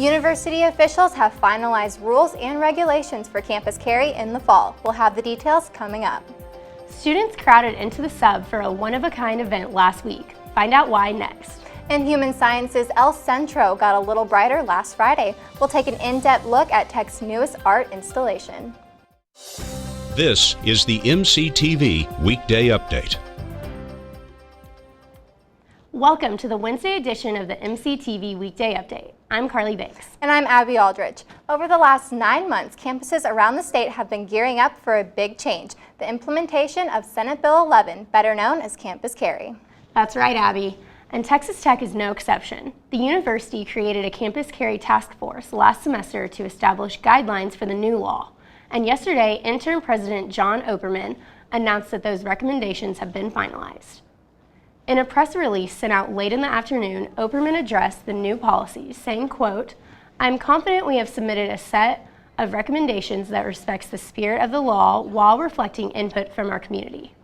University officials have finalized rules and regulations for campus carry in the fall. We'll have the details coming up. Students crowded into the sub for a one-of-a-kind event last week. Find out why next. In Human Sciences, El Centro got a little brighter last Friday. We'll take an in-depth look at Tech's newest art installation. This is the MCTV Weekday Update. Welcome to the Wednesday edition of the MCTV Weekday Update. I'm Carley Banks. And I'm Aldrich. Over the last 9 months, campuses around the state have been gearing up for a big change, the implementation of Senate Bill 11, better known as Campus Carry. That's right, Abby. And Texas Tech is no exception. The university created a Campus Carry task force last semester to establish guidelines for the new law. And yesterday, Interim President John Operman announced that those recommendations have been finalized. In a press release sent out late in the afternoon, Operman addressed the new policies, saying, quote, "I'm confident we have submitted a set of recommendations that respects the spirit of the law while reflecting input from our community."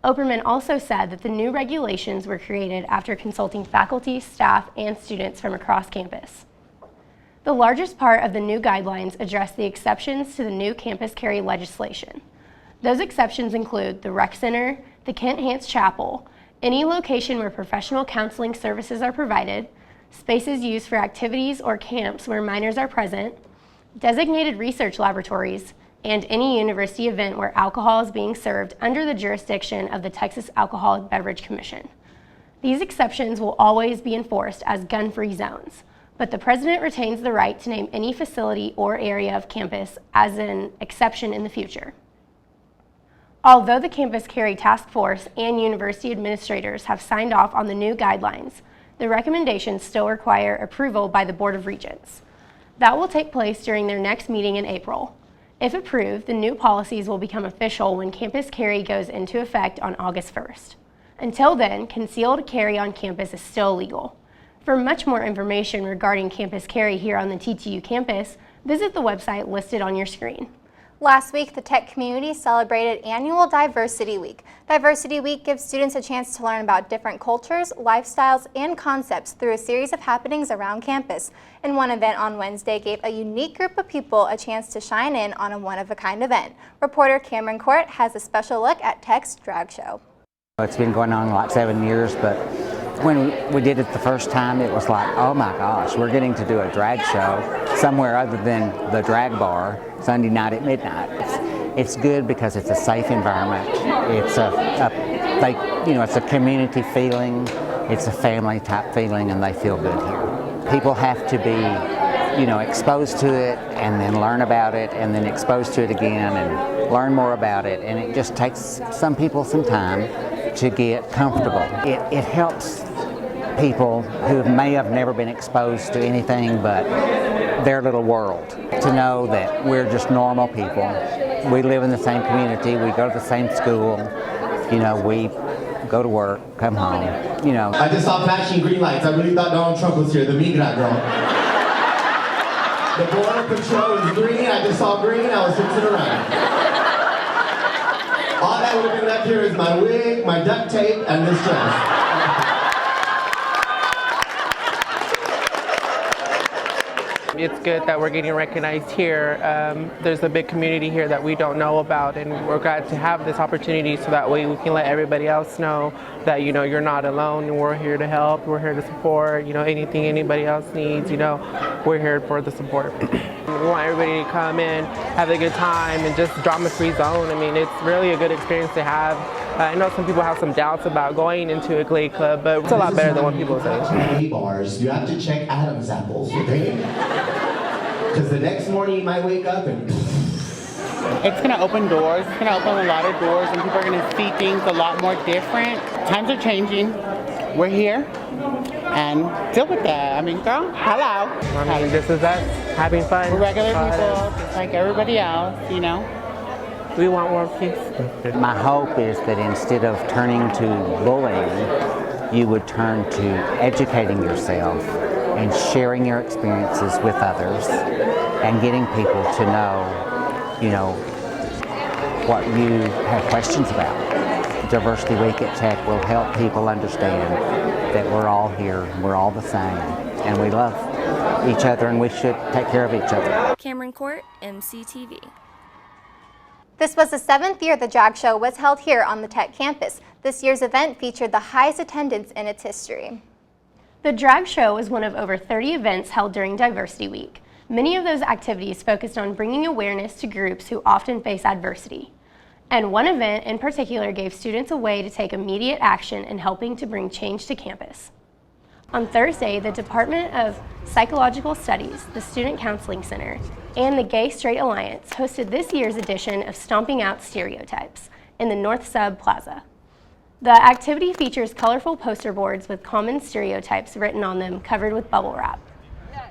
Operman also said that the new regulations were created after consulting faculty, staff, and students from across campus. The largest part of the new guidelines address the exceptions to the new campus carry legislation. Those exceptions include the rec center, the Kent Hance Chapel, any location where professional counseling services are provided, spaces used for activities or camps where minors are present, designated research laboratories, and any university event where alcohol is being served under the jurisdiction of the Texas Alcoholic Beverage Commission. These exceptions will always be enforced as gun-free zones, but the president retains the right to name any facility or area of campus as an exception in the future. Although the Campus Carry Task Force and university administrators have signed off on the new guidelines, the recommendations still require approval by the Board of Regents. That will take place during their next meeting in April. If approved, the new policies will become official when Campus Carry goes into effect on August 1st. Until then, concealed carry on campus is still legal. For much more information regarding Campus Carry here on the TTU campus, visit the website listed on your screen. Last week, the Tech community celebrated annual Diversity Week. Diversity Week gives students a chance to learn about different cultures, lifestyles, and concepts through a series of happenings around campus. And one event on Wednesday gave a unique group of people a chance to shine in on a one-of-a-kind event. Reporter Cameron Court has a special look at Tech's drag show. It's been going on like 7 years, but when we did it the first time, it was like, oh my gosh, we're getting to do a drag show somewhere other than the drag bar Sunday night at midnight. It's good because it's a safe environment. It's it's a community feeling. It's a family type feeling, and they feel good here. People have to be, exposed to it and then learn about it and then exposed to it again and learn more about it. And it just takes some people some time to get comfortable. It helps people who may have never been exposed to anything but their little world to know that we're just normal people. We live in the same community, we go to the same school, we go to work, come home, I just saw flashing green lights. I really thought Donald Trump was here, the migrant girl. The border patrol is green, I just saw green, I was fixing around. All that would have been left here is my wig, my duct tape, and this dress. It's good that we're getting recognized here. There's a big community here that we don't know about, and we're glad to have this opportunity so that way we can let everybody else know that you're not alone, and we're here to help, we're here to support, anything anybody else needs, we're here for the support. We want everybody to come in, have a good time, and just drama-free zone. I mean, it's really a good experience to have. I know some people have some doubts about going into a Glee Club, but it's a lot better than what people say. Bars, you have to check Adam's apples, okay? Because the next morning you might wake up and... It's going to open doors. It's going to open a lot of doors, and people are going to see things a lot more different. Times are changing. We're here, and deal with that. I mean, girl, hello. I mean, this is us having fun. We're regular people, just like everybody else, We want more peace. My hope is that instead of turning to bullying, you would turn to educating yourself and sharing your experiences with others and getting people to know, what you have questions about. Diversity Week at Tech will help people understand that we're all here, we're all the same, and we love each other, and we should take care of each other. Cameron Court, MCTV. This was the 7th year the drag show was held here on the Tech campus. This year's event featured the highest attendance in its history. The drag show was one of over 30 events held during Diversity Week. Many of those activities focused on bringing awareness to groups who often face adversity. And one event in particular gave students a way to take immediate action in helping to bring change to campus. On Thursday, the Department of Psychological Studies, the Student Counseling Center, and the Gay Straight Alliance hosted this year's edition of Stomping Out Stereotypes in the North Sub Plaza. The activity features colorful poster boards with common stereotypes written on them covered with bubble wrap.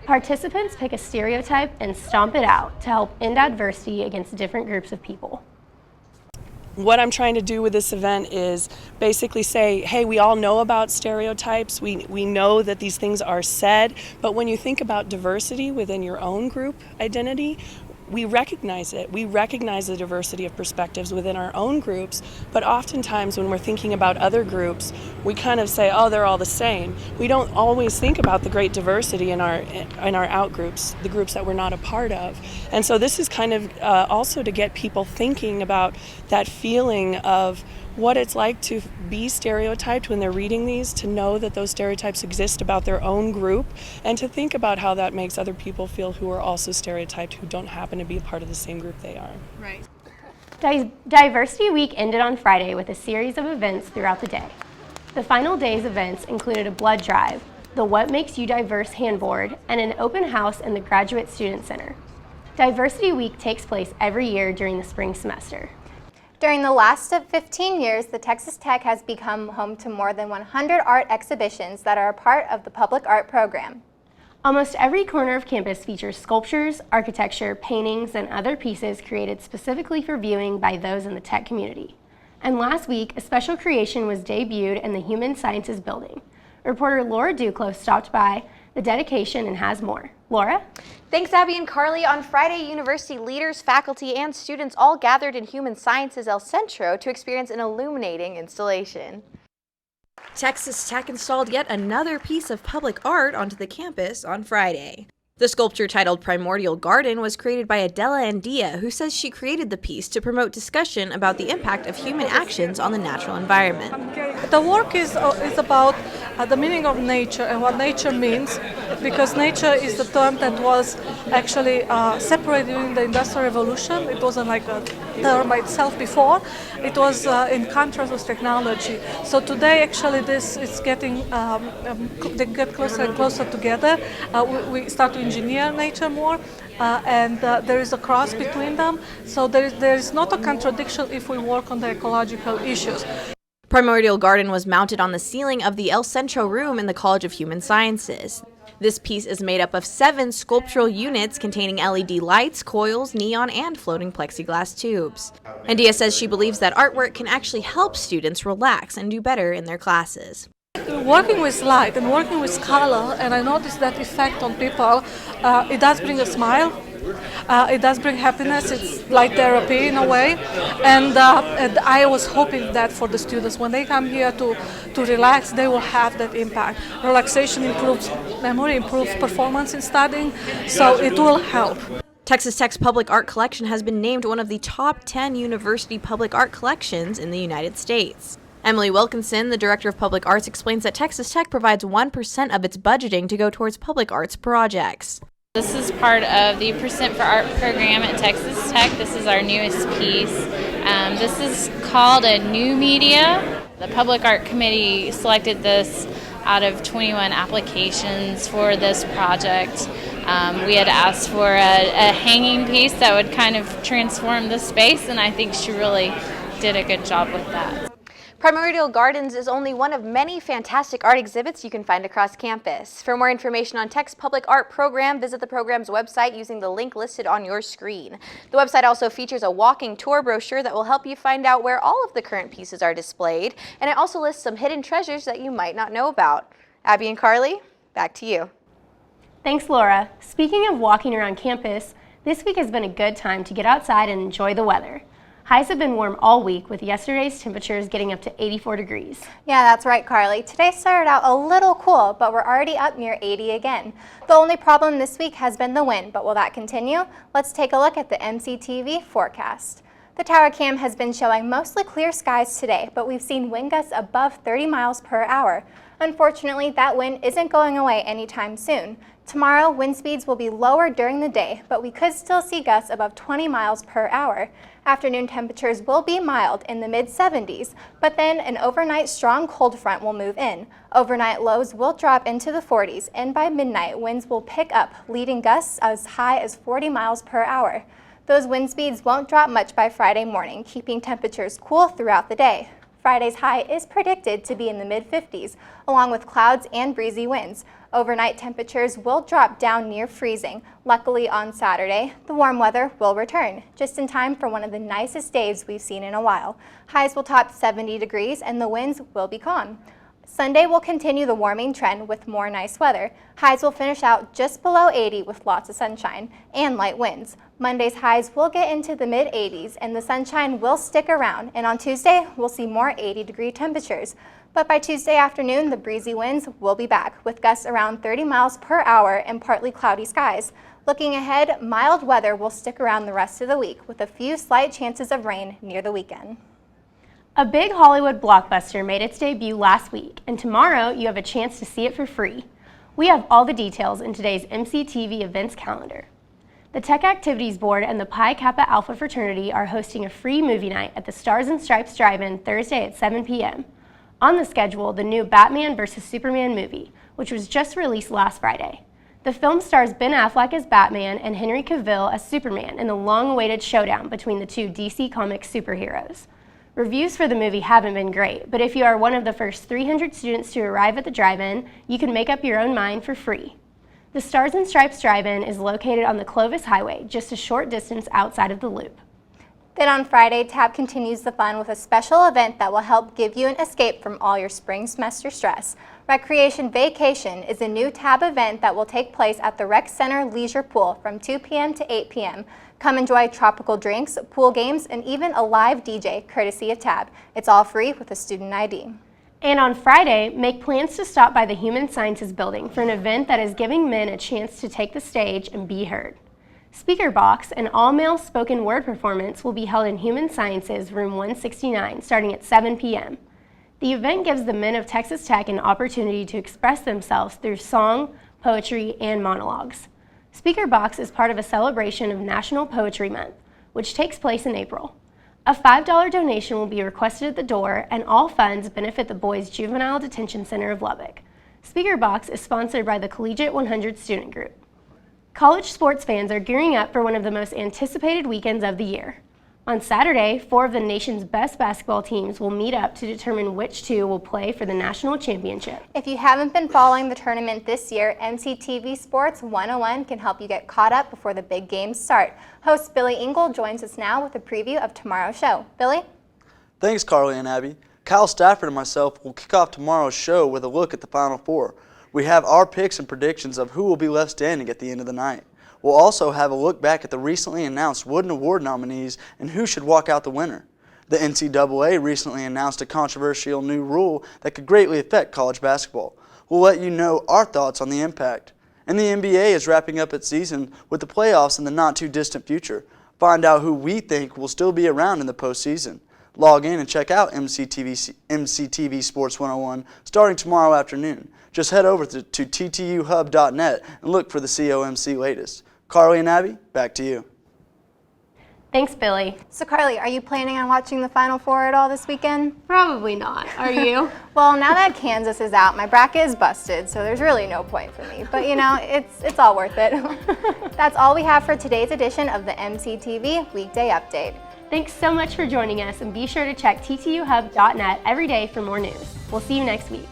Participants pick a stereotype and stomp it out to help end adversity against different groups of people. What I'm trying to do with this event is basically say, hey, we all know about stereotypes. We know that these things are said, but when you think about diversity within your own group identity, we recognize it. We recognize the diversity of perspectives within our own groups, but oftentimes when we're thinking about other groups, we kind of say, oh, they're all the same. We don't always think about the great diversity in our out groups, the groups that we're not a part of. And so this is kind of also to get people thinking about that feeling of what it's like to be stereotyped when they're reading these, to know that those stereotypes exist about their own group, and to think about how that makes other people feel who are also stereotyped, who don't happen to be a part of the same group they are. Right. Diversity Week ended on Friday with a series of events throughout the day. The final day's events included a blood drive, the What Makes You Diverse handboard, and an open house in the Graduate Student Center. Diversity Week takes place every year during the spring semester. During the last of 15 years, the Texas Tech has become home to more than 100 art exhibitions that are a part of the public art program. Almost every corner of campus features sculptures, architecture, paintings, and other pieces created specifically for viewing by those in the Tech community. And last week, a special creation was debuted in the Human Sciences building. Reporter Laura Duclos stopped by the dedication and has more. Laura? Thanks, Abby and Carly. On Friday, university leaders, faculty, and students all gathered in Human Sciences El Centro to experience an illuminating installation. Texas Tech installed yet another piece of public art onto the campus on Friday. The sculpture titled Primordial Garden was created by Adela Andia, who says she created the piece to promote discussion about the impact of human actions on the natural environment. The work is about the meaning of nature and what nature means, because nature is the term that was actually separated during the Industrial Revolution. It wasn't like a term by itself before. It was in contrast with technology. So today, actually, this is getting, they get closer and closer together. We start to engineer nature more, and there is a cross between them. So there is not a contradiction if we work on the ecological issues. Primordial Garden was mounted on the ceiling of the El Centro room in the College of Human Sciences. This piece is made up of 7 sculptural units containing LED lights, coils, neon, and floating plexiglass tubes. Andia says she believes that artwork can actually help students relax and do better in their classes. Working with light and working with color, and I noticed that effect on people, it does bring a smile. It does bring happiness. It's like therapy in a way, and I was hoping that for the students, when they come here to relax, they will have that impact. Relaxation improves memory, improves performance in studying, so it will help. Texas Tech's public art collection has been named one of the top 10 university public art collections in the United States. Emily Wilkinson, the director of public arts, explains that Texas Tech provides 1% of its budgeting to go towards public arts projects. This is part of the Percent for Art program at Texas Tech. This is our newest piece. This is called a new media. The Public Art Committee selected this out of 21 applications for this project. We had asked for a hanging piece that would kind of transform the space, and I think she really did a good job with that. Primordial Gardens is only one of many fantastic art exhibits you can find across campus. For more information on Tech's public art program, visit the program's website using the link listed on your screen. The website also features a walking tour brochure that will help you find out where all of the current pieces are displayed, and it also lists some hidden treasures that you might not know about. Abby and Carly, back to you. Thanks, Laura. Speaking of walking around campus, this week has been a good time to get outside and enjoy the weather. Highs have been warm all week, with yesterday's temperatures getting up to 84 degrees. Yeah, that's right, Carly. Today started out a little cool, but we're already up near 80 again. The only problem this week has been the wind, but will that continue? Let's take a look at the MCTV forecast. The tower cam has been showing mostly clear skies today, but we've seen wind gusts above 30 miles per hour. Unfortunately, that wind isn't going away anytime soon. Tomorrow, wind speeds will be lower during the day, but we could still see gusts above 20 miles per hour. Afternoon temperatures will be mild in the mid-70s, but then an overnight strong cold front will move in. Overnight lows will drop into the 40s, and by midnight, winds will pick up, leading gusts as high as 40 miles per hour. Those wind speeds won't drop much by Friday morning, keeping temperatures cool throughout the day. Friday's high is predicted to be in the mid-50s, along with clouds and breezy winds. Overnight temperatures will drop down near freezing. Luckily on Saturday, the warm weather will return, just in time for one of the nicest days we've seen in a while. Highs will top 70 degrees and the winds will be calm. Sunday will continue the warming trend with more nice weather. Highs will finish out just below 80 with lots of sunshine and light winds. Monday's highs will get into the mid-80s and the sunshine will stick around, and on Tuesday we'll see more 80-degree temperatures. But by Tuesday afternoon, the breezy winds will be back with gusts around 30 miles per hour and partly cloudy skies. Looking ahead, mild weather will stick around the rest of the week with a few slight chances of rain near the weekend. A big Hollywood blockbuster made its debut last week, and tomorrow you have a chance to see it for free. We have all the details in today's MCTV events calendar. The Tech Activities Board and the Pi Kappa Alpha Fraternity are hosting a free movie night at the Stars and Stripes Drive-In Thursday at 7 p.m. On the schedule, the new Batman vs. Superman movie, which was just released last Friday. The film stars Ben Affleck as Batman and Henry Cavill as Superman in the long-awaited showdown between the two DC Comics superheroes. Reviews for the movie haven't been great, but if you are one of the first 300 students to arrive at the drive-in, you can make up your own mind for free. The Stars and Stripes Drive-In is located on the Clovis Highway, just a short distance outside of the Loop. Then on Friday, TAB continues the fun with a special event that will help give you an escape from all your spring semester stress. Recreation Vacation is a new TAB event that will take place at the Rec Center Leisure Pool from 2 p.m. to 8 p.m. Come enjoy tropical drinks, pool games, and even a live DJ courtesy of TAB. It's all free with a student ID. And on Friday, make plans to stop by the Human Sciences building for an event that is giving men a chance to take the stage and be heard. Speaker Box, an all-male spoken word performance, will be held in Human Sciences, room 169, starting at 7 p.m. The event gives the men of Texas Tech an opportunity to express themselves through song, poetry, and monologues. Speaker Box is part of a celebration of National Poetry Month, which takes place in April. A $5 donation will be requested at the door, and all funds benefit the Boys Juvenile Detention Center of Lubbock. Speaker Box is sponsored by the Collegiate 100 Student Group. College sports fans are gearing up for one of the most anticipated weekends of the year. On Saturday, 4 of the nation's best basketball teams will meet up to determine which 2 will play for the national championship. If you haven't been following the tournament this year, MCTV Sports 101 can help you get caught up before the big games start. Host Billy Engel joins us now with a preview of tomorrow's show. Billy? Thanks, Carly and Abby. Kyle Stafford and myself will kick off tomorrow's show with a look at the Final Four. We have our picks and predictions of who will be left standing at the end of the night. We'll also have a look back at the recently announced Wooden Award nominees and who should walk out the winner. The NCAA recently announced a controversial new rule that could greatly affect college basketball. We'll let you know our thoughts on the impact. And the NBA is wrapping up its season with the playoffs in the not-too-distant future. Find out who we think will still be around in the postseason. Log in and check out MCTV Sports 101 starting tomorrow afternoon. Just head over to ttuhub.net and look for the COMC latest. Carly and Abby, back to you. Thanks, Billy. So Carly, are you planning on watching the Final Four at all this weekend? Probably not. Are you? Well, now that Kansas is out, my bracket is busted, so there's really no point for me. But you know, it's all worth it. That's all we have for today's edition of the MCTV Weekday Update. Thanks so much for joining us, and be sure to check ttuhub.net every day for more news. We'll see you next week.